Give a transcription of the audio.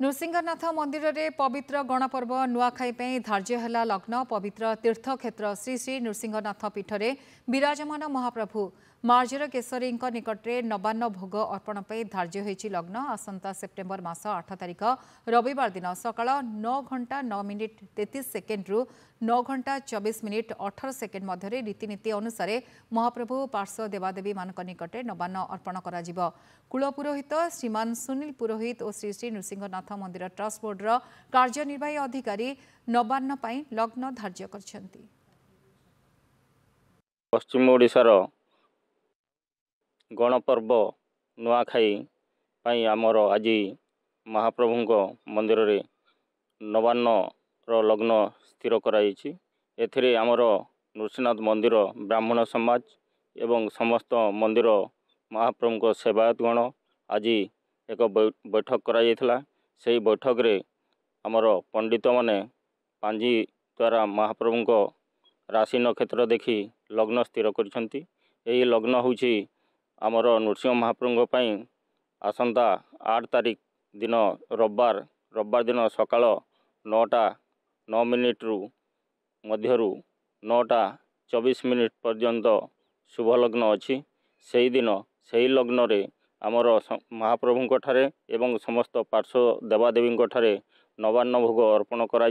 नृसिंहनाथ मंदिर में पवित्र गणपर्व नुआखाई धार्य है लग्न पवित्र तीर्थक्षेत्र श्री श्री नृसिंहनाथ पीठ में विराजमान महाप्रभु मार्जर केशरी निकट में नवान्न भोग अर्पण धार्य होती लग्न आसंता सेप्टेम्बर मास 8 तारिख रविवार दिन सकाळ 9 घंटा 9 मिनिट 33 सेकेंड रु 9 घंटा 24 मिनिट 18 सेकेंड मध्य रीतिनीति अनुसार महाप्रभु पार्श्व देवादेवी मान निकट नवान्न अर्पण कर कुलपुरोहित श्रीमान सुनील पुरोहित और श्री श्री नृसिंहनाथ मंदिर ट्रस्ट बोर्डर कार्यनिर्वाही अधिकारी नवान्न लग्न धार्य कर पश्चिम ओडिशार गणपर्व नुआखाई आमर आज महाप्रभु मंदिर रे नवान्न लग्न स्थिर कराई। एथिरे आमर नृसिंहनाथ मंदिर ब्राह्मण समाज एवं समस्त मंदिर महाप्रभु सेवायत गण आज एक बैठक करा से बैठक रे आमर पंडित माने पांजी द्वारा महाप्रभु राशि नक्षत्र देखि लग्न स्थिर करिसेंती। एही लग्न होछि आमर नृसिंह महाप्रभु आसंता 8 तारिख दिन रविवार दिन सकाळ 9टा 9 मिनिट रु मध्यरु 9टा 24 मिनिट पर्यंत शुभ लग्न अच्छी। से दिन से लग्न रे आमर महाप्रभु ठारे एवं समस्त पार्श्व देवादेवी ठारे नवान्न भोग अर्पण करा